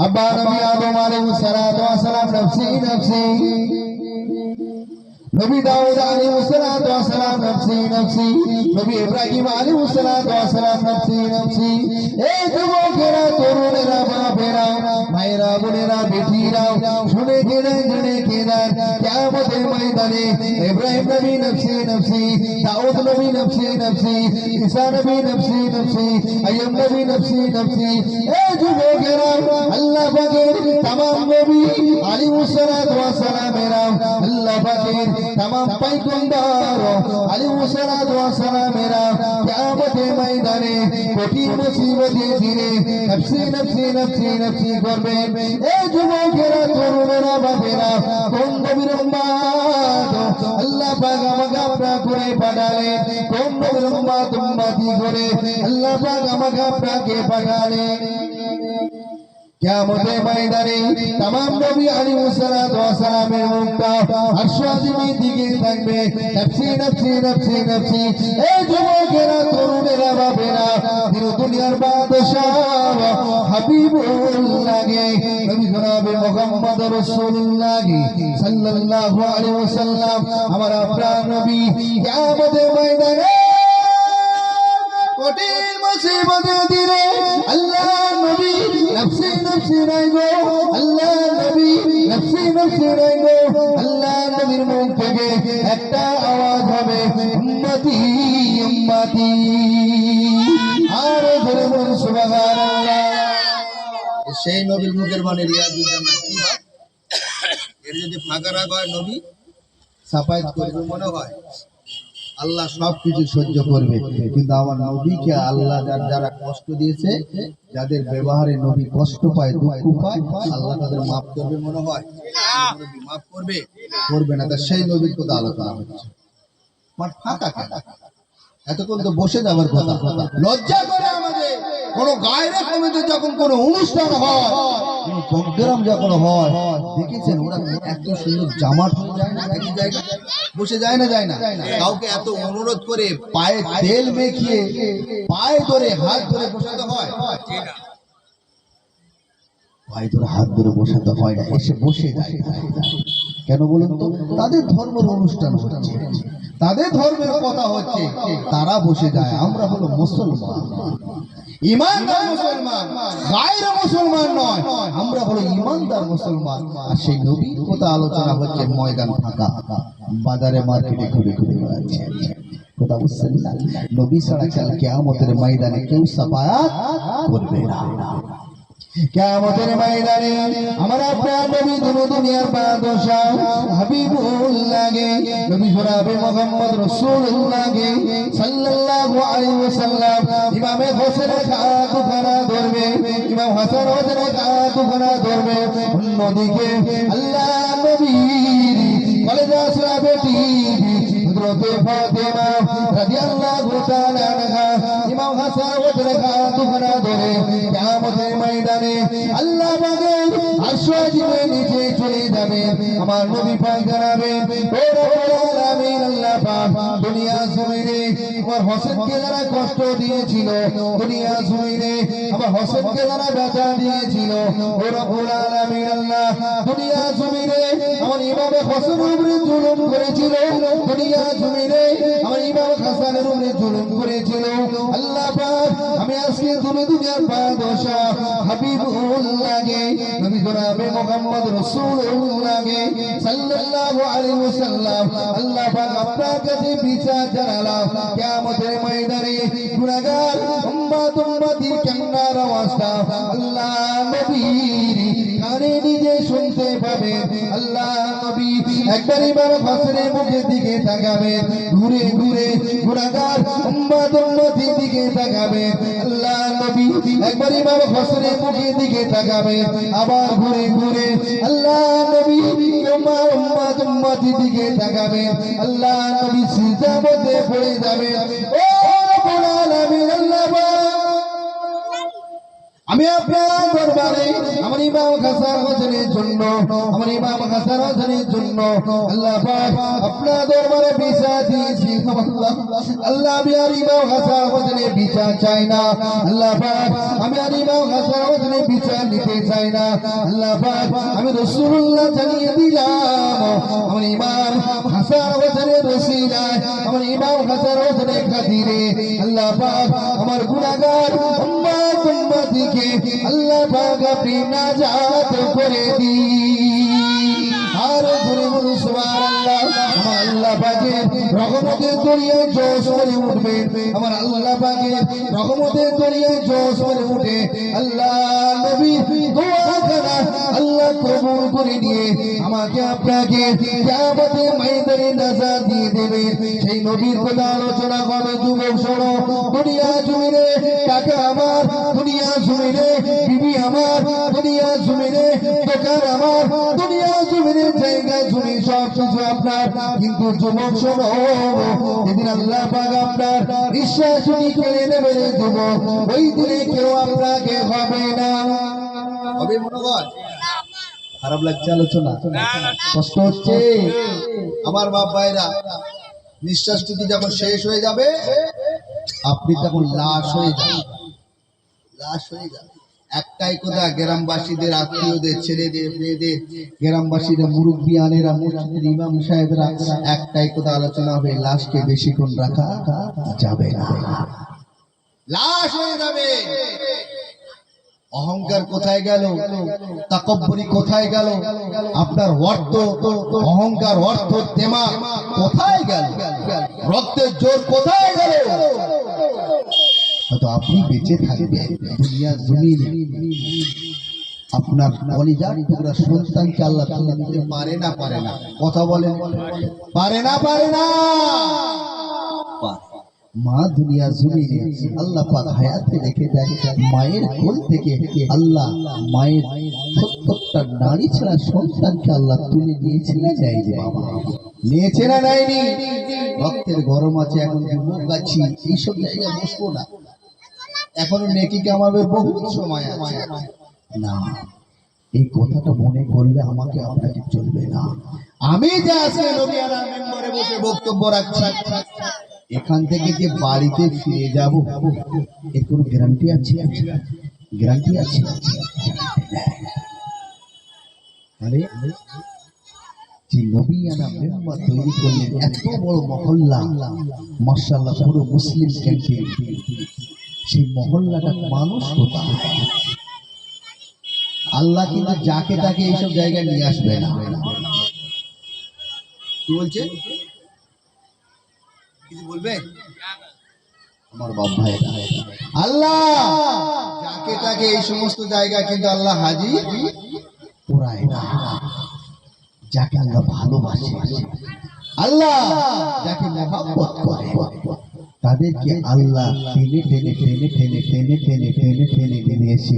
আব্বা নবী আদম আলাইহিস সালাতু ওয়াস সালাম নফসি নফসি, নবী দাউদ আলাইহিস সালাতু ওয়াস সালাম নফসি নফসি, নবী ইব্রাহিম আলাইহিস সালাতু ওয়াস সালাম নফসি নফসি। এই যুবকেরা, তরুণেরা, বাপেরা, ভাইরা, বোনেরা, বেটিরা, শুনে কেনার কিয়ামতের ময়দানে ইব্রাহিম নবী নফসি নফসি, দাউদ নবী নফসি নফসি, ঈসা নবী নফসি নফসি, আইয়ুব নবী নফসি নফসি। এই যুবকেরা, আল্লাহ পাকের तमाम নবী আলাইহিস সালাতু ওয়াস সালামেরা, আল্লাহ পাকের तमाम পয়গম্বর আলাইহিস সালাতু ওয়াস সালামেরা কিয়ামতের ময়দানে কঠিন মুসিবতের দিনে নফসি নফসি নফসি নফসি করবে। এই যুবকেরা, তরুণেরা, বাপেরা, কোন নবীর উম্মত আল্লাহ পাক আমাকে আপনারা করে পাঠালেন? কোন নবীর উম্মত উম্মতি করে আল্লাহ পাক আমাকে আপনাকে পাঠালেন? কিয়ামতের ময়দানে तमाम নবী আলাইহিস সালাতু ওয়াস সালামের মুখটা আরশ আজিমের দিকে থাকবে, নফসি নফসি নফসি নফসি। এই যুবকেরা, তরুণেরা, বাপেরা, দুনিয়ার বাদশাহ হাবিবুল্লাহ নবী জনাব মুহাম্মদ রাসূলুল্লাহ সাল্লাল্লাহু আলাইহি ওয়াসাল্লাম, আমার আপনার নবী কিয়ামতের ময়দানে কঠিন মুসিবতের দিনে আল্লাহ নবী নফসি নফসি নাই গো, আল্লাহ নবী নফসি নফসি নাই গো। আল্লাহ নবীর মুখ থেকে একটা আওয়াজ হবে, উম্মতি উম্মতি। আর ধরে বল সুবহানাল্লাহ। সেই নবীর মুখের মানে রিয়াজুল জান্নাত কি হয়? এর যদি ফাঁকা রাখা হয়, নবী সাফায়াত করবে, মনে হয় আল্লাহ সবকিছু সহ্য করবে। কিন্তু আমার নবীকে আল্লাহ যারা কষ্ট দিয়েছে, যাদের ব্যবহারে নবী কষ্ট পায়, দুঃখ পায়, আল্লাহ তাদের মাফ করবে, মনে হয় নবী মাফ করবে? করবে না। তা সেই নবীর কথা আলোচনা হচ্ছে। মাঠ ফাঁকা কেন? এতক্ষণ তো বসে যাবার কথা। লজ্জা করে আমাদের কোন গায়রে কমিটি যখন কোন অনুষ্ঠান হয়, কোন প্রোগ্রাম যখন হয়, দেখেছেন ওরা এত সুন্দর জামাত হয়ে যায় না, একই জায়গায় বসে যায় না, যায় না। কাউকে এত অনুরোধ করে পায়ে তেল মেখিয়ে পায়ে ধরে হাত ধরে বসাতে হয়? পায়ে ধরে হাত ধরে বসাতে হয় না, এসে বসে যায়। কেন বলুন তো? তাদের ধর্মের অনুষ্ঠান হচ্ছে, তাদের ধর্মের কথা হচ্ছে, তারা বসে যায়। আমরা হলো মুসলমান, ইমানদার মুসলমান, গায়রে মুসলমান নয়, আমরা হলো ইমানদার মুসলমান। আর সেই নবীর কথা আলোচনা হচ্ছে, ময়দান ফাঁকা, বাজারে মার্কেটে ঘুরে ঘুরে বেড়াচ্ছে। কথা বুঝছেন না? নবী ছাড়া কাল কিয়ামতের ময়দানে কেউ সাফায়াত করবে না। কিয়ামতের ময়দানে আমার আপনার নবী দুনিয়ার বাদশাহ হাবিবুল্লাহ নবী জনাব মুহাম্মদ রাসূলুল্লাহ সাল্লাল্লাহু আলাইহি ওয়াসাল্লাম ইমামে হোসেনের হাতখানা ধরবে, ইমাম হাসান হোসেনের হাতখানা ধরবে। অন্যদিকে আল্লাহ নবীর কলেজা সুরা বেটি হযরত ফাতেমা রাদিয়াল্লাহু তাআলা আনহা ইমাম হাসান হোসেনের হাতখানা ধরে কিয়ামতের ময়দানে আল্লাহ পাকের আরশ আজিমের নিচে চলে যাবে। আমার নবী পাক জানাবে, ও রব্বুল আলামিন, আল্লাহ পাক দুনিয়া জমিনে আমার হোসেনকে যারা কষ্ট দিয়েছিল, দুনিয়া জমিনে আমার হোসেনকে যারা ব্যথা দিয়েছিল, ও রব্বুল আলামিন, আল্লাহ দুনিয়া জমিনে আমার ইমাম হোসেনের উপরে জুলুম করেছিল, দুনিয়া জমিনে আমার ইমাম হাসানের উপরে জুলুম করেছিল। আল্লাহ পাক আমি আজকে দুনিয়ার বাদশাহ হাবিবুল্লাহ নবী জনাব মুহাম্মদ রাসূলুল্লাহ সাল্লাল্লাহু আলাইহি ওয়াসাল্লাম আল্লাহ পাক আপনার কাছে বিচার জানালাম। কিয়ামতের ময়দানে গুনাহগার উম্মতি কান্নার আওয়াজটা আল্লাহ নবীর কানে নিজে শুনতে পাবে। আল্লাহ নবী একবার ইমাম হাসানের মুখের দিকে তাকাবে, ঘুরে ঘুরে গুনাহগার উম্মতির দিকে তাকাবে। আল্লাহ নবী একবার ইমাম হাসানের মুখের দিকে তাকাবে, আবার ঘুরে ঘুরে আল্লাহ নবী উম্মতির দিকে তাকাবে। আল্লাহ নবী সিজদা মধ্যে পড়ে যাবে। ও রব্বুল আলামিন, আল্লাহ আমি আপনার দরবারে আমার ইমাম হাসান হোসেনের জন্য আমার ইমাম হাসান হোসেনের জন্য আল্লাহ পাক আপনার দরবারে বিচার দিয়েছি। আল্লাহ আমি আর ইমাম হাসান হোসেনের বিচার চাই না। আল্লাহ পাক আমি আর ইমাম হাসান হোসেনের বিচার নিতে চাই না। আল্লাহ পাক আমি রাসূলুল্লাহ জানিয়ে দিলাম আমার ইমাম হাসান হোসেনের ওসিলায় আমার ইমাম হাসান হোসেনের খাতিরে আল্লাহ পাক আমার গুনাহগার উম্মত উম্মতিকে আল্লাহ পাক আপনি নাজাত করে দিন। আর জোরে বলুন সুবহানাল্লাহ। আমার আল্লাহ পাকের রহমতের দরিয়ায় জোশ করে উঠবে। আমার আল্লাহ পাকের রহমতের দরিয়ায় জোশ করে উঠে আল্লাহ নবীর দোয়া করা আল্লাহ কবুল করে নিয়ে আমাকে আপনাকে কিয়ামতের ময়দানে নাজাত দিয়ে দেবে। সেই নবীর কথা আলোচনা করে যুবক শোনো। দুনিয়া জমিনে টাকা আমার, দুনিয়া জমিনে বিবি আমার, দুনিয়া জমিনে দোকান আমার, দুনিয়া জমিনে জায়গা জমি সব কিছু আপনার। কিন্তু যুবক শোনো, যেদিন আল্লাহ পাক আপনার বিশ্বাস করে নেবে যুবক, ওই দিনে কেউ আপনাকে হবে না। হবে মনোবল? খারাপ লাগছে আলোচনা? কষ্ট হচ্ছে? আমার বাপ ভাইরা, নিঃশ্বাসটুকু যখন শেষ হয়ে যাবে আপনি তখন লাশ হয়ে যাবেন, লাশ হয়ে যাবে। একটাই কথা গ্রামবাসীদের, আত্মীয়দের, ছেলেদের, মেয়েদের, গ্রামবাসীরা, মুরব্বিয়ানেরা, মসজিদের ইমাম সাহেবরা একটাই কথা আলোচনা হবে, লাশকে বেশিক্ষণ রাখা যাবে না, লাশ হয়ে যাবে। অহংকার কোথায় গেল? তাকব্বুরি কোথায় গেল? আপনার অর্থ, অহংকার, অর্থ, দিমাগ কোথায় গেল? রক্তের জোর কোথায় গেল? তো আপনি বেঁচে থাকবেন দুনিয়া জমিনে। আপনার কলিজার টুকরা সন্তানকে আল্লাহ তুলে দিতে পারে না? পারে না? কথা বলেন, পারে না? পারে না? মা দুনিয়া জমিনে আল্লাহ পাক হায়াতে রেখে দেন। মায়ের কোল থেকে আল্লাহ মায়ের ৭০টা নারী ছাড়া সন্তানকে আল্লাহ তুলে নিয়েছে না যায়নি? বাবা নিয়েছে না নেয়নি? রক্তের গরম আছে, এখন যুবক আছি, এইসব জায়গায় বসবো না। এখনো নেকি কামাবে বহু সময় আছে। না, এই কথাটা মনে করলে আমাকে আপনাকে চলবে না। আমি যে আজকে নবিয়ানা মেম্বারে বসে বক্তব্য রাখছি, এখান থেকে যে বাড়িতে ফিরে যাব এর কোনো গ্যারান্টি আছে? গ্যারান্টি আছে? আরে যে নবিয়ানা মেম্বার তৈরি করলেন, এত বড় মহল্লা, মাশাআল্লাহ পুরো মুসলিম ক্যান্টিন, সেই মহল্লাটা মানুষ কোথায়? আল্লাহ কিন্তু যাকে তাকে এইসব জায়গায় নিয়ে আসবে না। কি বলছে? কিছু বলবে? আমার বাপ ভাই, আল্লাহ যাকে তাকে এই সমস্ত জায়গা কিন্তু আল্লাহ হাজির করায় না। যাকে আল্লাহ ভালোবাসে, আল্লাহ যাকে মহব্বত করে, তাদেরকে আল্লাহ টেনে টেনে টেনে টেনে টেনে টেনে টেনে টেনে টেনে এসে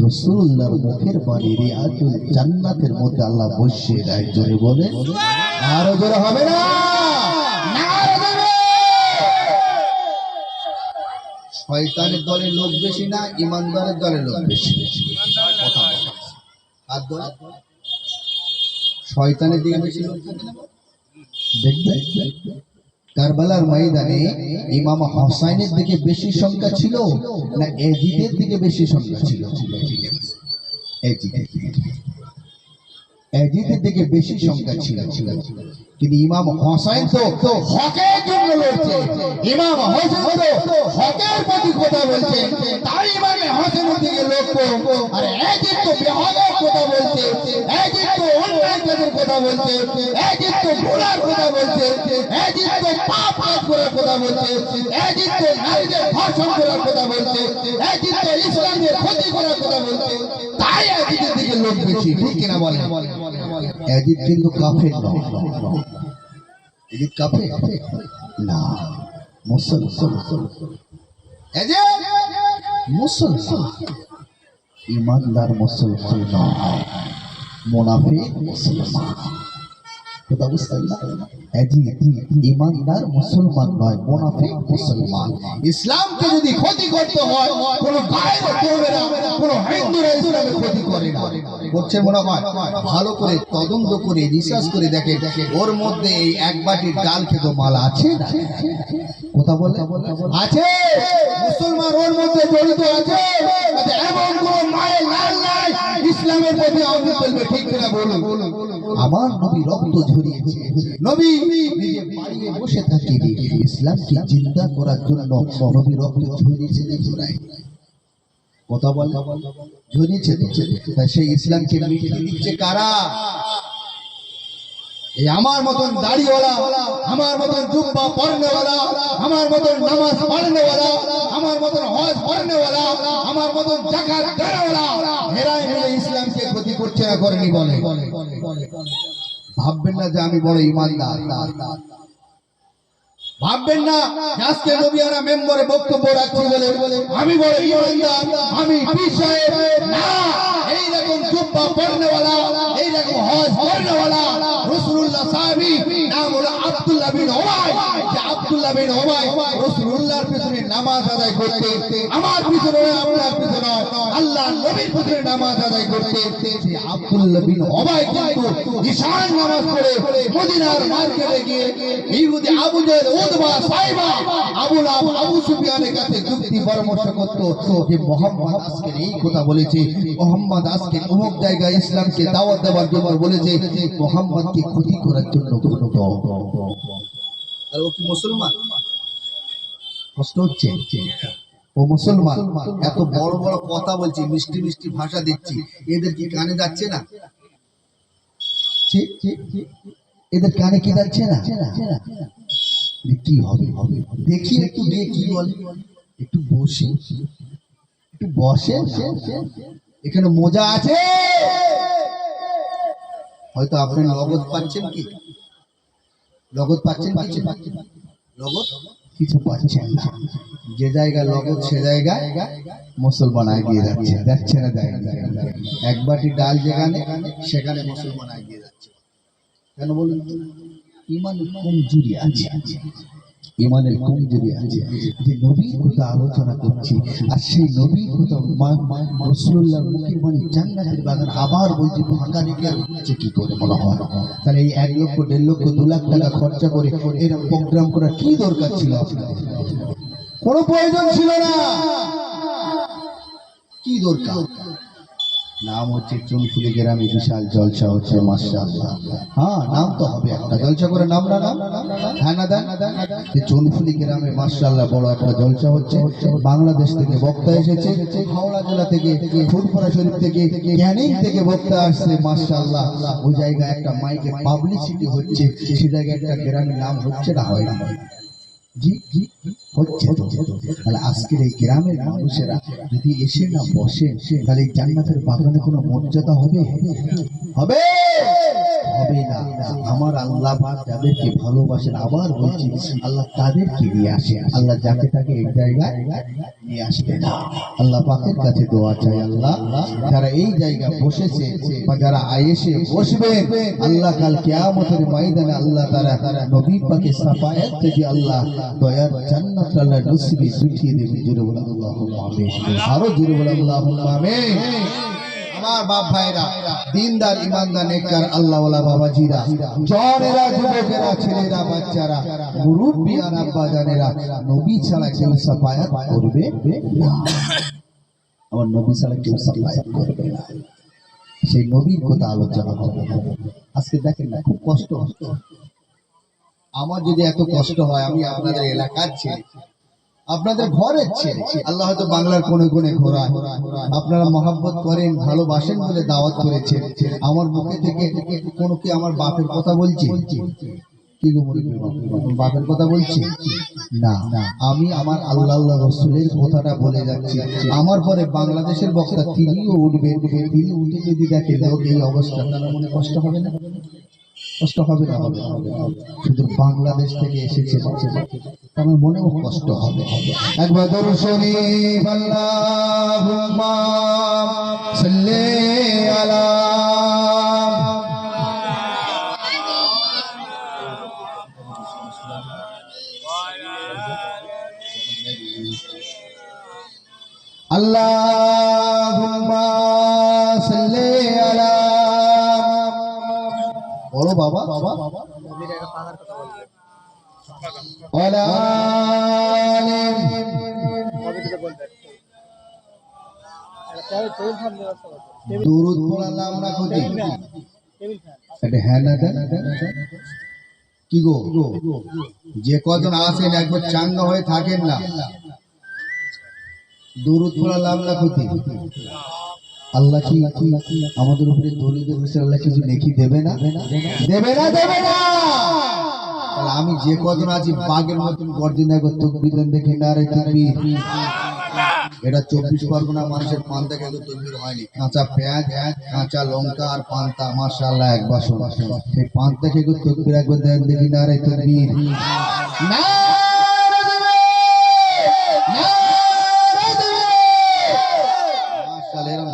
রাসূলুল্লাহর মুখের বাণী রিয়াজুল জান্নাতের মধ্যে আল্লাহ বসিয়ে দেয়। জোরে বলে, আরো জোরে হবে না? শয়তানের দলের লোক বেশি না ইমানদারের দলের লোক বেশি? আর দল শয়তানের দিকে বেশি লোক থাকে না? দেখবে কারবালার ময়দানে ইমাম হোসাইনের দিকে বেশি সংখ্যা ছিল না এজিদের দিকে বেশি সংখ্যা ছিল? এজিদের দিকে বেশি সংখ্যা ছিল। কিন্তু ইমাম হোসাইন তো হকের জন্য লড়ছে, ইমাম হোসেন তো হকের প্রতি কথা বলছে, তাই ইমাম হোসেনের দিকে লক্ষ্য। আর এজিদ তো বেহালার কথা বলছে, এজিদ তো অন্যায় কাজের কথা বলছে, এজিদ তো গুনার কথা বলছে, এজিদ তো পাপ কাজ করার কথা বলছে, এজিদ তো নারীদের ধর্ষণ করার কথা বলছে, এজিদ তো ইসলামের ক্ষতি করার কথা বলছে। তাই এজিদের দিকে লোক বেশি, ঠিক কিনা বলেন? এজিদ কিন্তু কাফের নয়। এজিদ কাফের না, মুসলমান। মুসলমান, ইমানদার মুসলমান নয়, মুনাফিক মুসলমান। কথা বুঝতেন না? জি ইমানদার মুসলমান নয়, মুনাফিক মুসলমান। ইসলামকে যদি ক্ষতি করতে হয়, কোন গায়ের কওমেরা, কোন হিন্দুরা ইসলামের ক্ষতি করে না। করছে মনে হয়? ভালো করে তদন্ত করে রিসার্চ করে দেখে ওর মধ্যে এই এক বাটির ডাল খেতো মাল আছে না? কথা বলে আছে। মুসলমান ওর মধ্যে জড়িত আছে, এমন কোন মায়ের লাল নাই ইসলামের প্রতি আঙুল তুলবে, ঠিক কিনা বলুন? আমার নবী রক্ত ঝরিয়েছে, নবী নিজে বাড়িতে বসে থাকে ইসলামকে জিন্দা করার জন্য। নবী রক্ত ঝরিয়েছে, ঝরায় কথা বল ঝরিয়েছে। সেই ইসলামকে মিটিয়ে দিচ্ছে কারা? এই আমার মতন দাড়িওয়ালা, আমার মতন জুব্বা পরনেওয়ালা, আমার মতন নামাজ পড়নেওয়ালা, আমার মতন হজ পড়নেওয়ালা, আমার মতন যাকাত দেওয়ালা, এরাই মিলে ইসলামকে ক্ষতি করছে না করেনি বলে। ভাববেন না যে আমি বড় ইমানদার, ভাববেন না আজকে নবীরা মেম্বারে বক্তব্য রাখছি বলে আমি বড় ইমানদার, আমি পীর সাহেব না। এইরকম জুব্বা পরনেওয়ালা, এইরকম হজ পড়নেওয়ালা রাসূলুল্লাহ সাহাবী নাম হলো আব্দুল্লাহ বিন উবাই। যে আব্দুল্লাহ বিন উবাই রাসূলুল্লাহর পিছনে নামাজ আদায় করতে, আমার পিছনে আপনার পিছনে আল্লাহর নবীর পিছনে নামাজ আদায় করতে, সেই আব্দুল্লাহ বিন উবাই কিন্তু ঈশান নামাজ পড়ে মদিনার মার্কেটে গিয়ে ইহুদি আবু জাহেল, উতবা, সাইবা, আবু লাহাব, আবু সুফিয়ানের কাছে যুক্তি পরামর্শ করত যে মুহাম্মদ আজকে এই কথা বলেছে, মুহাম্মদ আজকে অমুক জায়গায় ইসলামকে দাওয়াত দেওয়ার জন্য বলেছে, মুহাম্মদকে ক্ষতি করার জন্য বলতো। আর ও কি মুসলমান? কষ্ট হচ্ছে? ও মুসলমান, এত বড় বড় কথা বলছি, মিষ্টি মিষ্টি ভাষা দিচ্ছি, এদের কি কানে যাচ্ছে না? এদের কানে কি যাচ্ছে না? কি হবে দেখি, একটু দেখি বলে, একটু বসে, একটু বসে। এখানে মজা আছে। হয়তো আপনি নগদ পাচ্ছেন, কি নগদ পাচ্ছেন? নগদ কিছু পাচ্ছেন না। যে জায়গায় নগদ সে জায়গায় মুসলমান এগিয়ে যাচ্ছে, দেখছে না? এক বাটি ডাল যেখানে, সেখানে মুসলমান এগিয়ে যাচ্ছে। কেন বলুন? ইমানের কমজোরি আছে, ইমানের কমজোরি আছে। যে নবীর কথা আলোচনা করছি, আর সেই নবীর কথা রাসূলুল্লাহর মুখের বাণী জান্নাতের বাগান আবার বলছি ফাঁকা রেখে হচ্ছে কি করে মনে হয়? তাহলে এই 1 লক্ষ 1.5 লক্ষ 2 লাখ টাকা খরচা করে এরকম প্রোগ্রাম করার কি দরকার ছিল? আপনাদের কোনো প্রয়োজন ছিল না। কি দরকার? নাম হচ্ছে চুনফুলি গ্রামে বিশাল জলসা হচ্ছে, মাশাআল্লাহ। হ্যাঁ, নাম তো হবে একটা, জলসা করে নাম না? হ্যাঁ না দেন? চুনফুলি গ্রামে মাশাআল্লাহ বড় একটা জলসা হচ্ছে। বাংলাদেশ থেকে বক্তা এসেছে, হাওড়া জেলা থেকে, ফুরফুরা শরীফ থেকে, ক্যানিং থেকে বক্তা আসছে, মাশাআল্লাহ। ওই জায়গায় একটা মাইকে পাবলিসিটি হচ্ছে, সেই জায়গায় একটা গ্রামের নাম হচ্ছে না, হয় না? জি হচ্ছে। তাহলে আজকের এই গ্রামের মানুষেরা যদি এসে না বসে, তাহলে এই জান্নাতের বাগানে কোনো মর্যাদা হবে? হবে না। আমার আল্লাহ পাক যাদেরকে ভালোবাসেন, আবার বলছি, আল্লাহ তাদেরকে নিয়ে আসে। আল্লাহ যাকে তাকে এই জায়গায় নিয়ে আসবে না। আল্লাহ পাকের কাছে দোয়া চাই, আল্লাহ যারা এই জায়গা বসেছে বা যারা এসে বসবে, আল্লাহ কাল কিয়ামতের ময়দানে আল্লাহ তারা নবী পাকের শাফায়াত থেকে আল্লাহ দয়ার জান্নাত আল্লাহ নসিবে জুটিয়ে দেবে। জোরে বলে আল্লাহুম্মা আমিন। আরো জোরে বলে আল্লাহুম্মা আমিন। আমার বাপ ভাইরা, দিনদার ইমানদার নেককার আল্লাহওয়ালা বাবাজিরা, জওয়ানেরা, যুবকেরা, ছেলেরা, বাচ্চারা, মুরব্বিয়ান, আব্বা জানেরা, নবী ছাড়া কেউ শাফায়াত করবে না। আমার নবী ছাড়া কেউ শাফায়াত করবে না। সেই নবীর কথা আলোচনা হবে। আজকে দেখেন না, খুব কষ্ট হচ্ছে। আমার যদি এত কষ্ট হয়, আমি আপনাদের এলাকার ছেলে, আপনাদের ঘরের ছেলে, আল্লাহ হয়তো বাংলার কোণে কোণে ঘোরায়, আপনারা মহব্বত করেন, ভালোবাসেন বলে দাওয়াত করেছেন। আমার মুখে থেকে কোনো কি আমার বাপের কথা বলছে? কি গো বাপের কথা বলছি না? আমি আমার আল্লাহ রাসূলের কথাটা বলে যাচ্ছি। আমার পরে বাংলাদেশের বক্তা তিনিও উঠবেন, তিনি উঠে যদি দেখে লোক এই অবস্থা, তার মনে কষ্ট হবে না? কষ্ট হবে না? শুধু বাংলাদেশ থেকে এসেছে, আমার মনেও কষ্ট হবে। একবার দরুদ শরীফ, আল্লাহুম্মা সাল্লি আলা সাল্লি আলা বলো বাবা ওয়ালা আলি দুরূদ পড়ালাম না কোথায় এটা হ্যাঁ না কি গো যে কজন আসেন একবার চাঙ্গা হয়ে থাকেন না দুরূদ পড়ালাম না কোথায় আল্লাহ কি আমাদের উপরে দরিদ্র বসে আল্লাহ কিছু নেকি দেবে না দেবে না দেবে না তাহলে আমি যে কজন আছি বাঘের মতন গর্জন একবার তকবীর দেখি না রে তাকবীর এটা 24 পরগনা মানুষের পান্তা কিন্তু তকবীর হয়নি কাঁচা পেঁয়াজ কাঁচা লঙ্কা আর পান্তা মাশাআল্লাহ একবার সেই পান্তা খেয়ে তকবীর একবার দেন দেখি না রে তাকবীর না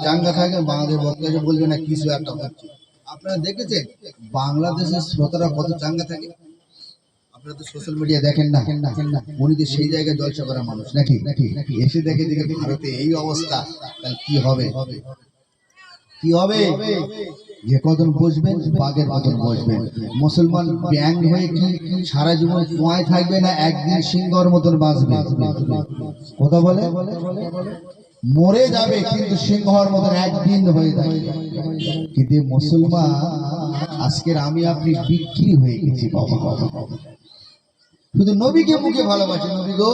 চাঙ্গা থাকে বাংলাদেশ বক্তাকে বলবে না কিছু একটা হচ্ছে আপনারা দেখেছেন বাংলাদেশের শ্রোতারা কত চাঙ্গা থাকে আপনারা তো সোশ্যাল মিডিয়া দেখেন না উনি তো সেই জায়গায় জলসা করা মানুষ নাকি এসে দেখে ভারতে এই অবস্থা তাহলে কি হবে যে কজন বসবেন বাঘের মতন বসবেন মুসলমান ব্যাং হয়ে কি সারা জীবন কুয়ায় থাকবে না একদিন সিংহর মতন বাঁচবে কথা বলে মরে যাবে কিন্তু সিংহর মতন একদিন হয়ে যাবে কিন্তু মুসলমান আজকের আমি আপনি বিক্রি হয়ে গেছি বাবা শুধু নবীকে মুখে ভালোবাসি নবী গো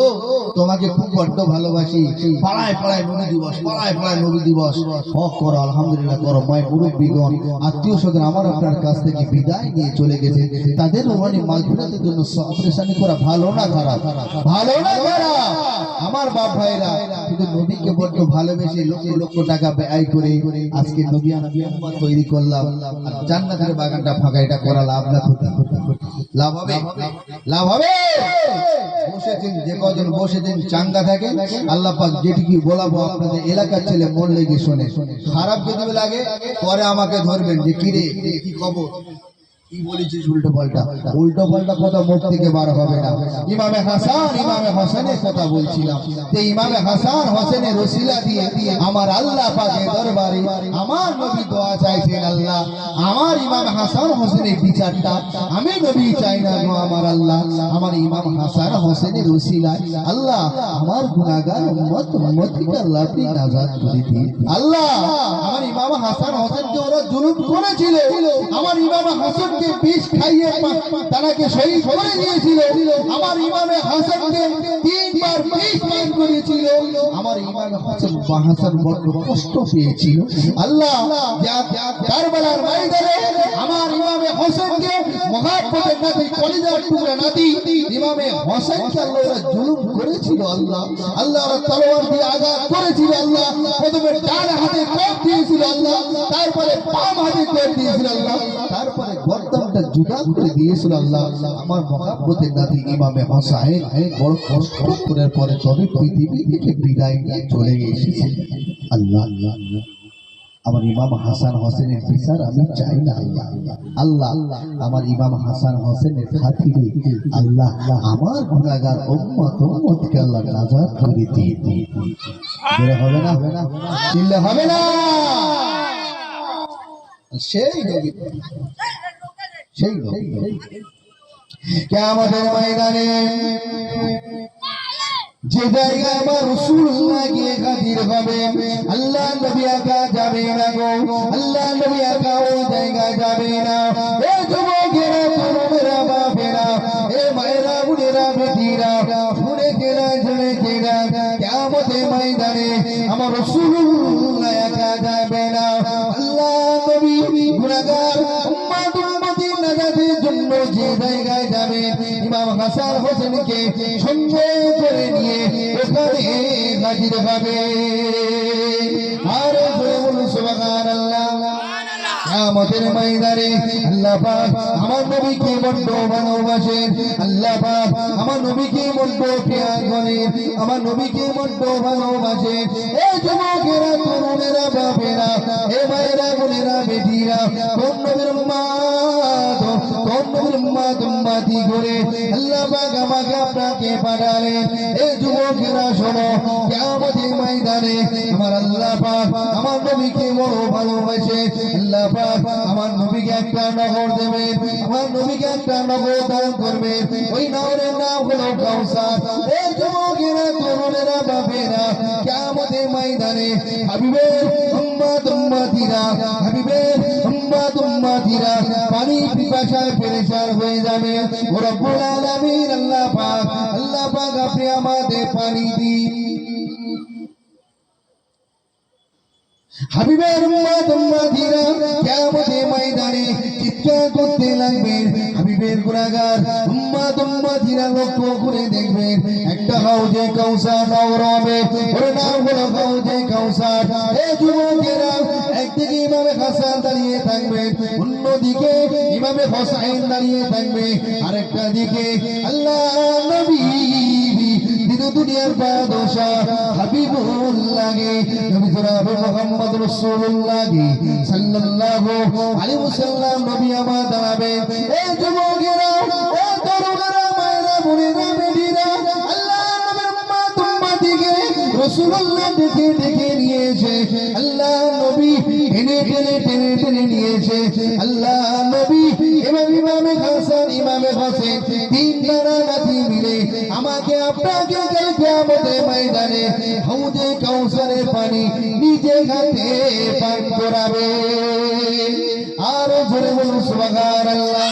তোমাকে খুব বড্ড ভালোবাসি পাড়ায় পাড়ায় নবী দিবস হক করো আলহামদুলিল্লাহ করো মায়ের মুরব্বীগণ আত্মীয় স্বজন আমার আপনার কাছ থেকে বিদায় নিয়ে চলে গেছে তাদের রুহানি মাগফিরাতের জন্য অপারেশন করা ভালো না খারাপ আমার বাপ ভাইরা শুধু নবীকে বড্ড ভালোবেসে লক্ষ টাকা ব্যয় করে আজকে নবী আমরা তৈরি করলাম আর জান্নাতের বাগানটা ফাঁকা এটা করা লাভ না ক্ষতি লাভ হবে বসেছেন যে কজন বসেছেন চাঙ্গা থাকে আল্লাহ পাক যেটুকু বলাবো আপনাদের এলাকার ছেলে মন লেগে শোনে খারাপ যদি লাগে পরে আমাকে ধরবেন যে কিরে কি খবর কি বলেছিস উল্টো পাল্টা কথা মুখ থেকে বার হবে না ইমামে হাসান ইমামে হোসেনের কথা বলছিলাম যে ইমামে হাসান হোসেনের রসিলা দিয়ে আমার আল্লাহ পাকের দরবারে আমার নবী দোয়া চাইছেন আল্লাহ আমার ইমাম হাসান হোসেনের বিচারটা আমি নবী চাই না গো আমার আল্লাহ আমার ইমাম হাসান হোসেনের রসিলায় আল্লাহ আমার গুনাহগার উম্মতকে আল্লাহ আপনি নাজাত করে দিন আল্লাহ আমার ইমাম হাসান হোসেনকে ওরা জুলুম করেছিল আমার ইমাম হাসান বিষ খাইয়ে তারাকে শহীদ করে দিয়েছিল আমার ইমামে হাসানকে তিনবার বিষ পান করেছিল আমার ইমামে হাসান বড় কষ্ট পেয়েছিল আল্লাহ কারবালার ময়দানে আমার ইমামে হাসানকে মহাব্বতের নাতি কলিজার টুকরা নাতি ইমামে হাসানকে আল্লাহ জুলুম করেছিল আল্লাহ ওরা তলোয়ার দিয়ে আঘাত করেছিল আল্লাহ প্রথমে ডান হাতে কোপ দিয়েছিল আল্লাহ তারপরে বাম হাতে কোপ দিয়েছিল আল্লাহ তারপরে গর্দানটা জুদা করে দিয়েছিল আল্লাহ আমার মহাব্বতের নাতি ইমামে হাসান বড় কষ্ট করার পরে তবে পৃথিবী থেকে বিদায় নিয়ে চলে এসেছে আল্লাহ আমার ইমাম হাসান হোসেনের বিচার আমি চাই না আল্লাহ আমার ইমাম হাসান হোসেনের খাতিরে আল্লাহ আমার গুনাহগার উম্মতকে আল্লাহ নাজাত করে দিয়ে হবে না চিল্লে হবে না সেই নবী কিয়ামতের ময়দানে যে জায়গায় আমার রাসূলুল্লাহ গিয়ে হাজির হবে আল্লাহ নবী একা যাবে না গো আল্লাহ নবী একা ওই জায়গায় যাবে না এ যুবকেরা তরুণেরা বাপেরা এ মায়েরা বোনেরা বেটিরা শুনে কেনা জেনে কেনা কিয়ামতের ময়দানে আমার রাসূলুল্লাহ একা যাবে না আল্লাহ নবী গুনাহগার উম্মতের নাজাতের জন্য যে জায়গায় যাবে ইমাম হাসান হোসেনকে সঙ্গে করে নিয়ে ওখানে হাজির হবে আর বলুন সুবহানাল্লাহ কিয়ামতের ময়দানে আল্লাহ পাক আমার নবীকে বড় ভালোবাসেন আল্লাহ পাক আমার নবীকে বড় প্রিয় করেন আমার নবীকে বড় ভালোবাসেন এই যুবকেরা তরুণেরা বাপেরা এ ভাইরা বোনেরা বেটিরা কোন নবীর উম্মত উম্মতি করে আল্লাহ পাক আমাকে আপনাকে পাঠালেন। এই যুবকেরা শোনো, কিয়ামতের ময়দানে আমার আল্লাহ পাক আমার নবীকে বড় ভালোবাসে। আল্লাহ পাক আমার নবীকে একটা নগর দেবেন, আমার নবীকে একটা নগর দান করবেন। ওই নগরের নাম হলো কাউসার। এই যুবকেরা, তরুণেরা, বাপেরা, কিয়ামতের ময়দানে হাবিবের উম্মতিরা, হাবিবের উম্মতিরা পানি পিপাসায় পেরেশান হয়ে যাবে। ও রব্বুল আলামিন আল্লাহ পাক আপনি আমাদের পানি দিন। হাবিবের উম্মতিরা কিয়ামতের ময়দানে চিৎকার করতে লাগবেন। হাবিবের গুনাহগার উম্মতিরা লক্ষ্য করে দেখবেন একটা হাউজে কাউসার নগর হবে, ওর নাম হলো হাউজে কাউসার। এই যুবকেরা, একদিকে ইমামে হাসান দাঁড়িয়ে থাকবেন, অন্যদিকে ইমামে হোসাইন দাঁড়িয়ে থাকবে, আরেকটা দিকে আল্লাহ নবী দুনিয়ার বাদশাহ হাবিবুল্লাহ নবী জনাব মুহাম্মদ রাসূলুল্লাহ সাল্লাল্লাহু আলাইহি ওয়াসাল্লাম নবী আমার দাঁড়াবেন। এই যুবকেরা, ও তরুণেরা, মায়েরা, বোনেরা, বেটিরা, আল্লাহ নবীর উম্মতিকে রাসূলুল্লাহ ডেকে নিয়েছে। আল্লাহ নবী টেনে নিয়েছে। আল্লাহ নবী ইমামে হাসান, ইমামে হোসেন, তিন নাতি মিলে আমাকে আপনাকে কিয়ামতের ময়দানে হাউজে কাউসারের পানি নিজে হাতে পান করাবে। আর জোরে বলুন সুবহানাল্লাহ।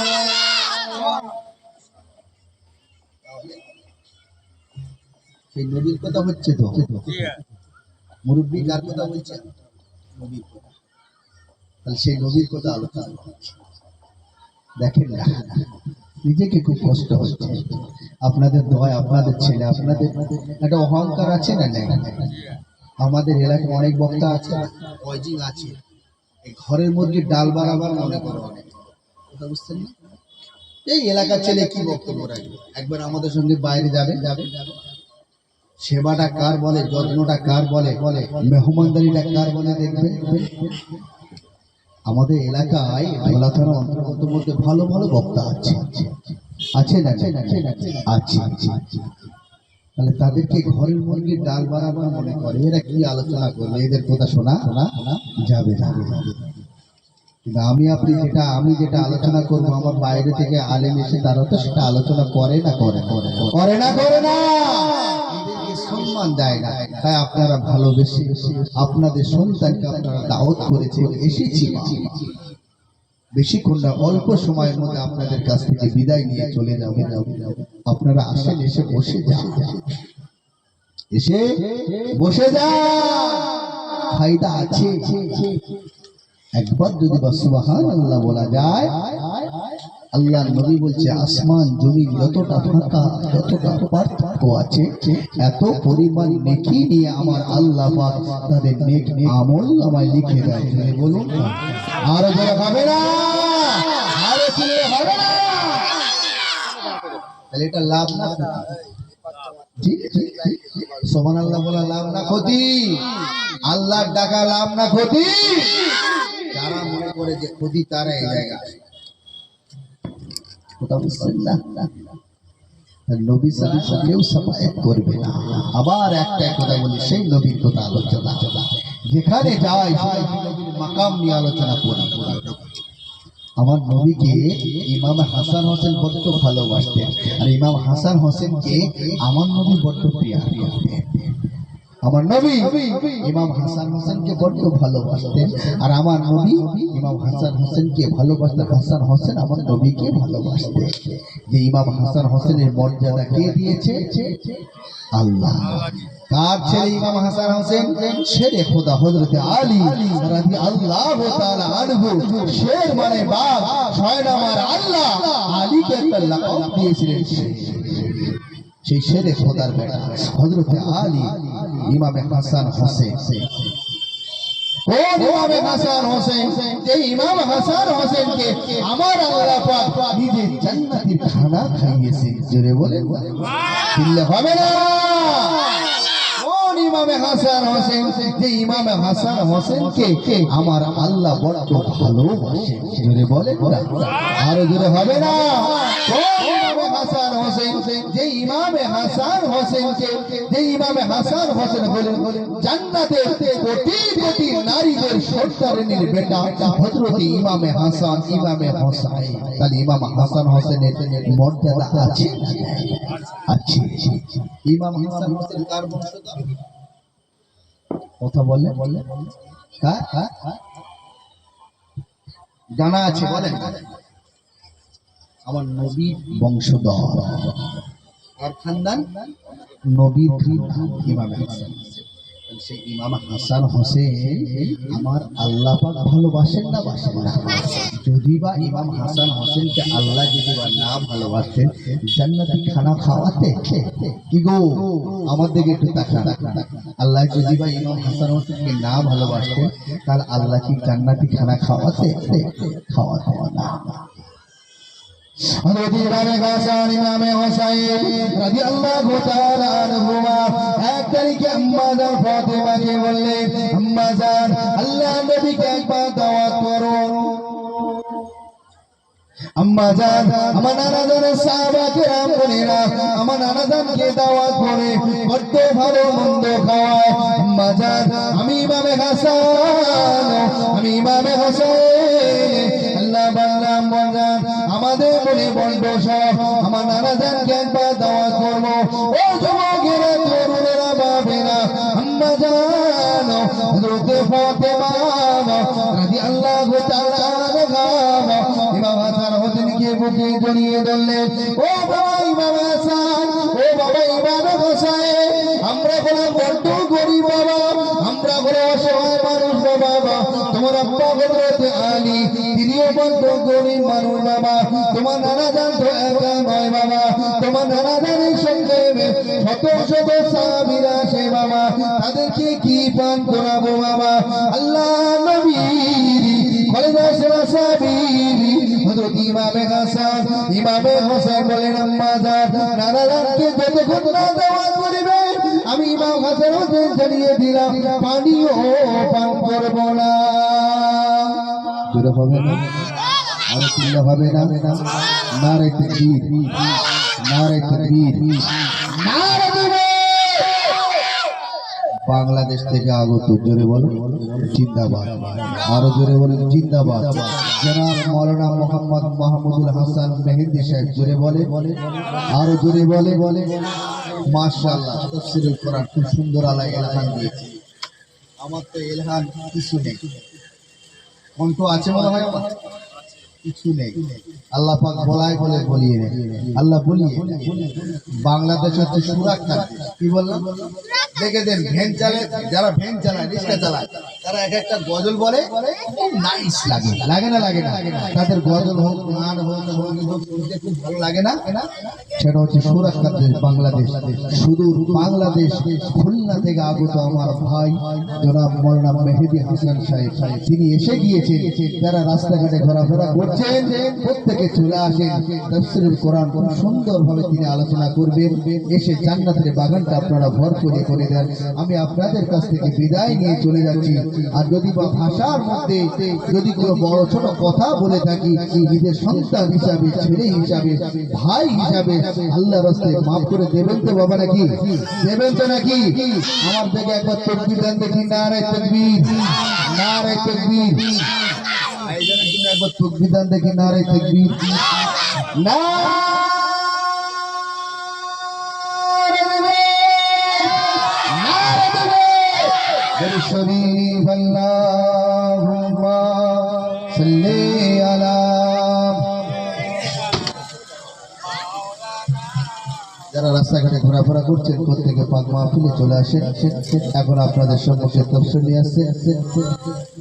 সেই নবীর কথা হচ্ছে তো, মুরব্বী কার কথা বলছে? নবীর কথা। তাহলে সেই নবীর কথা আলোচনা করছি। দেখেন না, নিজেকে খুব কষ্ট হচ্ছে। আপনাদের দোয়া, আপনাদের ছেলে, আপনাদের একটা অহংকার আছে না? আমাদের এলাকায় অনেক বক্তা আছে, কয়জিং আছে, এই ঘরের মধ্যে ডাল বাড়াবার মনে করো অনেক কথা, বুঝছেন না? এই এলাকার ছেলে কি বক্তব্য রাখবে? একবার আমাদের সঙ্গে বাইরে যাবে, সেবাটা কার বলে, যত্নটা কার বলে, মেহমানদারিটা কার বলে দেখবে। আমাদের এলাকায় ভোলা থানা অন্তর্গত মধ্যে ভালো ভালো বক্তা আছে না? আছে। তাহলে তাদেরকে ঘরের মধ্যে ডাল বাড়াবার মনে করে, এরা কি আলোচনা করবে? এদের কথা শোনা যাবে না। কিন্তু আমি যেটা আলোচনা করবো, আমার বাইরে থেকে আলেম এসে তারা তো সেটা আলোচনা করে না। সম্মান দেয় না। তাই আপনারা ভালোবেসে আপনাদের সন্তানকে আপনারা দাওয়াত করেছেন, এসেছি। বেশিক্ষণ না, অল্প সময়ের মধ্যে আপনাদের কাছ থেকে বিদায় নিয়ে চলে যাবে। আপনারা আসেন, এসে বসে যান, ফায়দা আছে। একবার যদি সুবহানাল্লাহ বলা যায়, আল্লাহ নবী বলছে আসমান জমিন যতটা ফাঁকা, যতটা পার্থক্য আছে, এত পরিমাণ নেকি নিয়ে আমার আল্লাহ পাক তাদের নেক আমল আমায় লিখে দেয়। বলুন আর যারা হবে না, তাহলে এটা লাভ না? সুবহানাল্লাহ বলা লাভ না ক্ষতি? আল্লাহর ডাকা লাভ না ক্ষতি? যারা মনে করে যে ক্ষতি, তারা এই জায়গায় কথা বুঝছেন না? নবী সাল্লাল্লাহু সাফায়াত করবে না। আবার একটা কথা বলি, সেই নবীর কথা আলোচনা, যেখানে যাই সেই নবীর মাকাম নিয়ে আলোচনা করি। আমার নবীকে ইমাম হাসান হোসেন বড্ড ভালোবাসতেন, আর ইমাম হাসান হোসেনকে আমার নবী বড্ড প্রিয় করতেন। আমার নবী ইমাম হাসান হোসেনকে বড্ড ভালোবাসতেন, আর আমার নবী ইমাম হাসান হোসেনকে ভালোবাসতেন। হাসান হোসেন আমার নবীকে ভালোবাসতেন। যে ইমাম হাসান হোসেনের মর্যাদা কে দিয়েছে? আল্লাহ। কার ছেলে ইমাম হাসান হোসেন? শেরে খোদা হযরতে আলী রাদিয়াল্লাহু তাআলা আনহু। শের মানে বাঘ, ছয় নাম্বার আল্লাহ আলীকে একটা লাকাব দিয়েছিলেন। সেই শেরে খোদার বেটা হযরতে আলী ইমামে হাসান হোসেন। কোন ইমামে হাসান হোসেন? যে ইমাম হাসান হোসেনকে আমার আল্লাহ পাক নিজে জান্নাতের খানা খাইয়েছেন। জোরে বলেন, দিলে হবে না? কোন ইমামে হাসান হোসেন, যে ইমামে হাসান হোসেনকে আমার আল্লাহ বড় ভালোবাসে। জোরে বলেন না, আরো জোরে হবে না? ইমামে হাসান হোসেন, যে ইমামে হাসান হোসেনকে, যে ইমামে হাসান হোসেন হলেন জান্নাতের কোটি কোটি নারীদের সর্দারিনীর বেটা হযরত ইমামে হাসান, ইমামে হোসাইন। তাহলে ইমাম হাসান হোসেনের মর্যাদা আছে আছে। ইমাম হাসান হোসেন কার বংশধর? কথা বলে জানা আছে? বলেন। আমার নবীর বংশধর। আর খানদান নবীর খানদান ইমাম হাসান। সেই ইমাম হাসান হোসেন আমার আল্লাহ পাক ভালোবাসেন না বাসেন না? যদি বা ইমাম হাসান হোসেনকে আল্লাহ যদি বা না ভালোবাসতেন জান্নাতি খানা খাওয়াতে? কি গো আমার দিকে একটু তাকান। আল্লাহ যদি বা ইমাম হাসান হোসেনকে না ভালোবাসতেন তাহলে আল্লাহ কি জান্নাতি খানা খাওয়াতে? খাওয়াতে না। হযরত ইমামে হাসান, ইমামে হোসাইন রাদিয়াল্লাহু তাআলা আনহুমা এক তারিখে আম্মা জান ফাতেমাকে বললেন, আম্মা জান আল্লাহর নবীকে একবার দাওয়াত করো। আম্মা জান আমার নানা জানের সাহাবা কেরাম বলেরা আমার নানা জানকে দাওয়াত করে বড্ড ভালো মন্দ খাওয়ায়। আম্মা জান আমি ইমামে হাসান, আমি ইমামে হোসেন আল্লাহ বান্দাম বললেন আমাদের মনে বড্ড শখ, আমার নানা জানকে একবার দাওয়াত করবো। ও যুবকেরা, তরুণেরা, বাবেরা, আম্মা জান হযরত ফাতেমা রাদিয়াল্লাহু তাআলা আনহা ইমাম হাসান হোসেনকে বুকে জড়িয়ে ধরলেন। ও বাবা ইমাম হাসান, ও বাবা ইমাম হোসেন, আমরা হলো বড্ড গরিব বাবা, আমরা হলো অসহায় মানুষ বাবা। তোমার আব্বা হযরত আলী, তিনিও বড্ড গরিব মানুষ বাবা। তোমার নানা জান তো একা নয় বাবা, তোমার নানা জানের সঙ্গে শত শত সাহাবীরা আসে বাবা, তাদেরকে কি পান করাবো বাবা? আল্লাহ নবী হযরত ইমামে হাসান, ইমামে হোসেন বলেন, আম্মা জান নানা জানকে যতক্ষণ না দাওয়াত করিবে আমি ইমাম হাসান হোসেন জানিয়ে দিলাম পানিও পান করব না। জোরে হবে না? আর চিল্লা হবে না? নারে তাকবীর, নারে তাকবীর, নারে তাকবীর। বাংলাদেশ থেকে আগত, জোরে বলো জিন্দাবাদ, আরো জোরে বলেন জিন্দাবাদ। জনাব মাওলানা মোহাম্মদ মাহমুদুল হাসান মেহেদী সাহেব, জোরে বলে, আরো জোরে বলে। মাশাআল্লাহ, তাফসীরুল কোরআন খুব সুন্দর আল্লাহ ইলহাম দিয়েছে। আমার তো ইলহাম কিছু নেই, কণ্ঠ আছে মনে হয়, কিছু নেই। আল্লাহ পাক বলায় বলে বলিয়ে নেই, আল্লাহ বলিয়ে। বাংলাদেশ হচ্ছে সুরাক্ষা। কি বললাম? দেখে দেন ভ্যান চালায়, যারা ভ্যান চালায়, রিক্সা চালায়, তারা এক একটা গজল বলে, নাইস লাগে, লাগে না? লাগে না? তাদের গজল হোক, গান হোক, সঙ্গীত হোক, শুনতে খুব ভালো লাগে না? সেটা হচ্ছে সুরাক্ষা দেশ বাংলাদেশ। সুদূর বাংলাদেশ খুলনা থেকে আগত আমার ভাই জনাব মাওলানা মেহেদী হাসান সাহেব, তিনি এসে গিয়েছেন। যারা রাস্তাঘাটে ঘোরাফেরা করছেন প্রত্যেকে চলে আসেন, তাফসীরুল কোরআন খুব সুন্দরভাবে তিনি আলোচনা করবেন। এসে জান্নাতের বাগানটা আপনারা ভরপুর করে দেন। আমি আপনাদের কাছ থেকে বিদায় নিয়ে চলে যাচ্ছি। আর যদি বা ভাষার মধ্যে যদি কোনো বড় ছোট কথা বলে থাকি, নিজের সন্তান হিসাবে, ছেলে হিসাবে, ভাই হিসাবে আল্লাহর রাস্তায় মাফ করে দেবেন তো বাবা? নাকি দেবেন তো নাকি? আমার থেকে একবার তাকবীর দেন দেখি। নারে তাকবীর, নারে তাকবীর। আইজনের জন্য একবার তাকবীর দেন দেখি। নারে তাকবীর, না শরীফ আল্লাহুম্মা সাল্লি আলা। যারা রাস্তাঘাটে ঘোরাফেরা করছেন প্রত্যেকে পাক মাহফিলে চলে আসেন। এখন আপনাদের সম্মুখে তাফসীর নিয়ে আসছে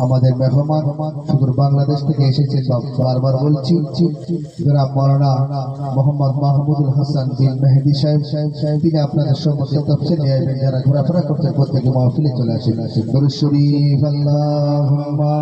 আমাদের মেহমান, সুদূর বাংলাদেশ থেকে এসেছেন। বারবার বলছি, যারা মাওলানা মোহাম্মদ মাহমুদুল হাসান বিন মেহেদী সাহেব, তিনি আপনাদের সম্মুখে তাফসীর নিয়ে আসবেন। যারা ঘোরাফেরা করছেন প্রত্যেকে মাহফিলে চলে আসেন। দরুদ শরীফ আল্লাহুম্মা